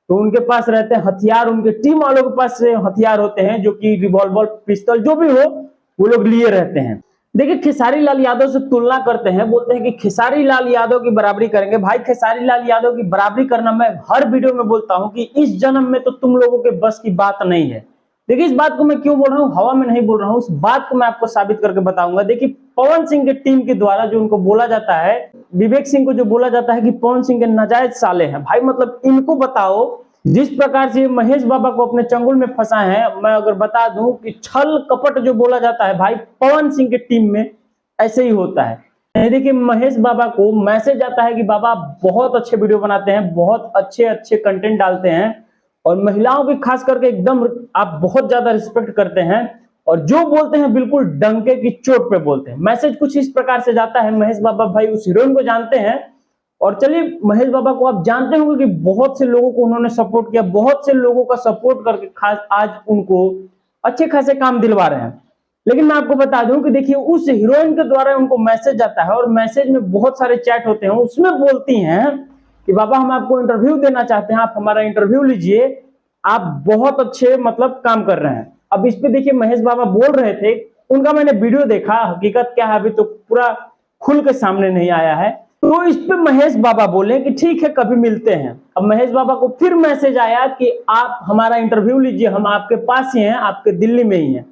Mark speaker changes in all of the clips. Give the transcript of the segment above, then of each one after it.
Speaker 1: तो उनके पास रहते हैं हथियार, उनके टीम वालों के पास हथियार होते हैं जो कि रिवॉल्वर, पिस्टल जो भी हो वो लोग लिए रहते हैं। देखिए खेसारी लाल यादव से तुलना करते हैं, बोलते हैं कि खेसारी लाल यादव की बराबरी करेंगे। भाई खेसारी लाल यादव की बराबरी करना मैं हर वीडियो में बोलता हूं कि इस जन्म में तो तुम लोगों के बस की बात नहीं है। देखिए इस बात को मैं क्यों बोल रहा हूँ, हवा में नहीं बोल रहा हूँ, इस बात को मैं आपको साबित करके बताऊंगा। देखिए पवन सिंह के टीम के द्वारा जो उनको बोला जाता है, विवेक सिंह को जो बोला जाता है कि पवन सिंह के नाजायज साले हैं, भाई मतलब इनको बताओ जिस प्रकार से महेश बाबा को अपने चंगुल में फंसाए हैं। मैं अगर बता दूं कि छल कपट जो बोला जाता है भाई पवन सिंह के टीम में ऐसे ही होता है। देखिए महेश बाबा को मैसेज आता है कि बाबा बहुत अच्छे वीडियो बनाते हैं, बहुत अच्छे अच्छे कंटेंट डालते हैं और महिलाओं की खास करके एकदम आप बहुत ज्यादा रिस्पेक्ट करते हैं और जो बोलते हैं बिल्कुल डंके की चोट पे बोलते हैं। मैसेज कुछ इस प्रकार से जाता है। महेश बाबा भाई उस हीरोइन को जानते हैं और चलिए महेश बाबा को आप जानते होंगे कि बहुत से लोगों को उन्होंने सपोर्ट किया, बहुत से लोगों का सपोर्ट करके खास आज उनको अच्छे खासे काम दिलवा रहे हैं। लेकिन मैं आपको बता दूं कि देखिए उस हीरोइन के द्वारा उनको मैसेज आता है और मैसेज में बहुत सारे चैट होते हैं, उसमें बोलती हैं कि बाबा हम आपको इंटरव्यू देना चाहते हैं, आप हमारा इंटरव्यू लीजिए, आप बहुत अच्छे मतलब काम कर रहे हैं। अब इस पे देखिए महेश बाबा बोल रहे थे, उनका मैंने वीडियो देखा, हकीकत क्या है अभी तो पूरा खुल के सामने नहीं आया है। तो इस पे महेश बाबा बोले कि ठीक है कभी मिलते हैं। अब महेश बाबा को फिर मैसेज आया कि आप हमारा इंटरव्यू लीजिए, हम आपके पास ही हैं, आपके दिल्ली में ही हैं।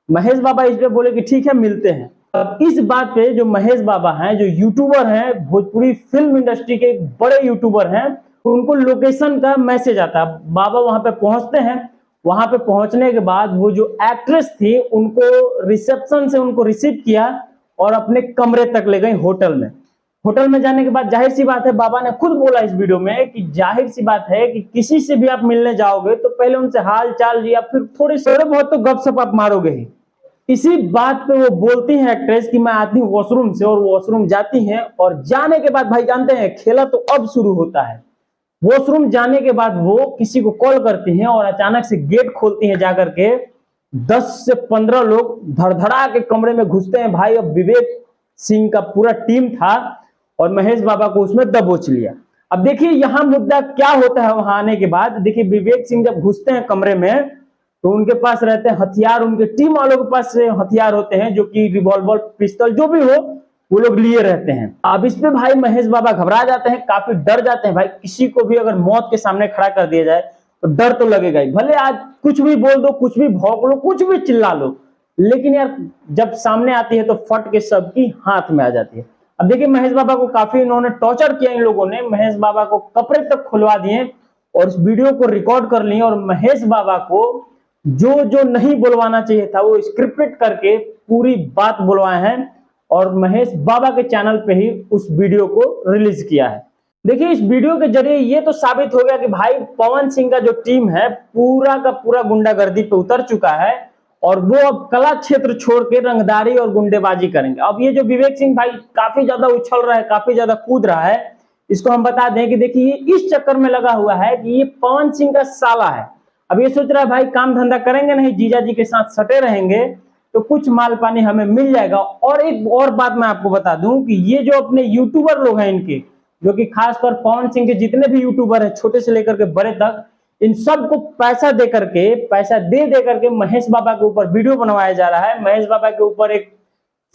Speaker 1: महेश बाबा इस पे बोले कि ठीक है मिलते हैं। अब इस बात पे जो महेश बाबा हैं, जो यूट्यूबर हैं, भोजपुरी फिल्म इंडस्ट्री के बड़े यूट्यूबर हैं, उनको लोकेशन का मैसेज आता है। बाबा वहां पे पहुंचते हैं, वहां पे पहुंचने के बाद वो जो एक्ट्रेस थी उनको रिसेप्शन से उनको रिसीव किया और अपने कमरे तक ले गई होटल में। होटल में जाने के बाद जाहिर सी बात है, बाबा ने खुद बोला इस वीडियो में कि जाहिर सी बात है कि किसी से भी आप मिलने जाओगे तो पहले उनसे हाल चाल या फिर थोड़े बहुत तो गपशप आप मारोगे ही। इसी बात पे वो बोलती हैं एक्ट्रेस कि मैं आती हूँ वॉशरूम से, और वॉशरूम जाती हैं और जाने के बाद भाई जानते हैं खेला तो अब शुरू होता है। वॉशरूम जाने के बाद वो किसी को कॉल करती हैं और अचानक से गेट खोलती हैं, जाकर के 10 से 15 लोग धड़धड़ा के कमरे में घुसते हैं। भाई अब विवेक सिंह का पूरा टीम था और महेश बाबा को उसमें दबोच लिया। अब देखिए यहां मुद्दा क्या होता है वहां आने के बाद। देखिए विवेक सिंह जब घुसते हैं कमरे में तो उनके पास रहते हैं हथियार, उनके टीम वालों के पास हथियार होते हैं जो कि रिवॉल्वर, पिस्टल जो भी हो वो लोग लिए रहते हैं। अब इस पे भाई महेश बाबा घबरा जाते हैं, काफी डर जाते हैं। भाई किसी को भी अगर मौत के सामने खड़ा कर दिया जाए तो डर तो लगेगा ही, भले आज कुछ भी बोल दो, कुछ भी भौंक लो, कुछ भी चिल्ला लो, लेकिन यार जब सामने आती है तो फट के सबकी हाथ में आ जाती है। अब देखिए महेश बाबा को काफी इन्होंने टॉर्चर किया, इन लोगों ने महेश बाबा को कपड़े तक खुलवा दिए और इस वीडियो को रिकॉर्ड कर लिए और महेश बाबा को जो जो नहीं बुलवाना चाहिए था वो स्क्रिप्टेड करके पूरी बात बुलवाए हैं और महेश बाबा के चैनल पे ही उस वीडियो को रिलीज किया है। देखिए इस वीडियो के जरिए ये तो साबित हो गया कि भाई पवन सिंह का जो टीम है पूरा का पूरा गुंडागर्दी पे उतर चुका है और वो अब कला क्षेत्र छोड़ के रंगदारी और गुंडेबाजी करेंगे। अब ये जो विवेक सिंह भाई काफी ज्यादा उछल रहा है, काफी ज्यादा कूद रहा है, इसको हम बता दें कि देखिए इस चक्कर में लगा हुआ है कि ये पवन सिंह का साला है। अब ये सोच रहा है भाई काम धंधा करेंगे नहीं, जीजा जी के साथ सटे रहेंगे तो कुछ माल पानी हमें मिल जाएगा। और एक और बात मैं आपको बता दूं कि ये जो अपने यूट्यूबर लोग हैं इनके, जो कि खासकर पवन सिंह के जितने भी यूट्यूबर हैं छोटे से लेकर के बड़े तक, इन सबको पैसा दे करके महेश बाबा के ऊपर वीडियो बनवाया जा रहा है। महेश बाबा के ऊपर एक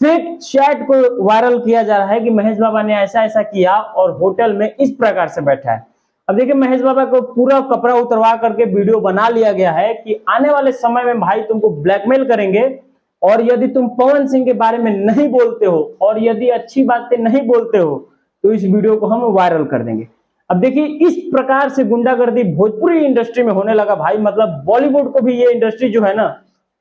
Speaker 1: फेक चैट को वायरल किया जा रहा है कि महेश बाबा ने ऐसा ऐसा किया और होटल में इस प्रकार से बैठा है। अब देखिए महेश बाबा को पूरा कपड़ा उतरवा करके वीडियो बना लिया गया है कि आने वाले समय में भाई तुमको ब्लैकमेल करेंगे और यदि तुम पवन सिंह के बारे में नहीं बोलते हो और यदि अच्छी बातें नहीं बोलते हो तो इस वीडियो को हम वायरल कर देंगे। अब देखिए इस प्रकार से गुंडागर्दी भोजपुरी इंडस्ट्री में होने लगा भाई, मतलब बॉलीवुड को भी ये इंडस्ट्री जो है ना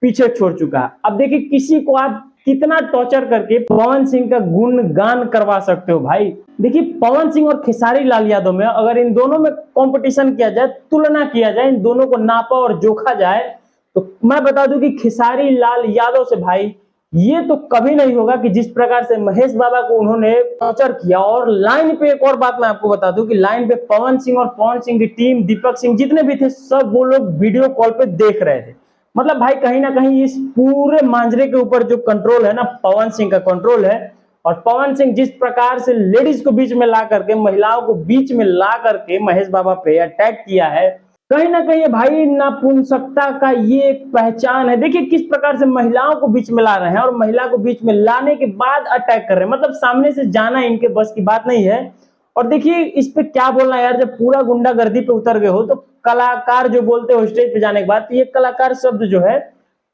Speaker 1: पीछे छोड़ चुका है। अब देखिए किसी को आप कितना टॉर्चर करके पवन सिंह का गुणगान करवा सकते हो भाई। देखिए पवन सिंह और खेसारी लाल यादव में अगर इन दोनों में कंपटीशन किया जाए, तुलना किया जाए, इन दोनों को नापा और जोखा जाए तो मैं बता दूं कि खेसारी लाल यादव से भाई ये तो कभी नहीं होगा कि जिस प्रकार से महेश बाबा को उन्होंने टॉर्चर किया। और लाइन पे एक और बात मैं आपको बता दूं कि लाइन पे पवन सिंह और पवन सिंह की टीम, दीपक सिंह जितने भी थे, सब वो लोग वीडियो कॉल पे देख रहे थे। मतलब भाई कहीं ना कहीं इस पूरे मांजरे के ऊपर जो कंट्रोल है ना, पवन सिंह का कंट्रोल है। और पवन सिंह जिस प्रकार से लेडीज को बीच में ला करके, महिलाओं को बीच में ला करके महेश बाबा पे अटैक किया है कहीं ना कहीं भाई नपुंसकता का ये एक पहचान है। देखिए किस प्रकार से महिलाओं को बीच में ला रहे हैं और महिला को बीच में लाने के बाद अटैक कर रहे हैं, मतलब सामने से जाना इनके बस की बात नहीं है। और देखिए इस पे क्या बोलना है यार, जब पूरा गुंडागर्दी पे उतर गए हो तो कलाकार जो बोलते हो स्टेज पे जाने के बाद, तो ये कलाकार शब्द जो है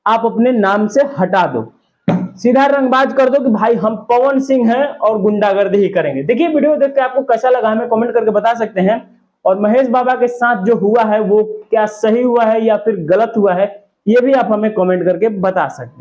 Speaker 1: आप अपने नाम से हटा दो, सीधा रंगबाज कर दो कि भाई हम पवन सिंह हैं और गुंडागर्दी ही करेंगे। देखिए वीडियो देख के आपको कैसा लगा हमें कमेंट करके बता सकते हैं, और महेश बाबा के साथ जो हुआ है वो क्या सही हुआ है या फिर गलत हुआ है, ये भी आप हमें कमेंट करके बता सकते हैं।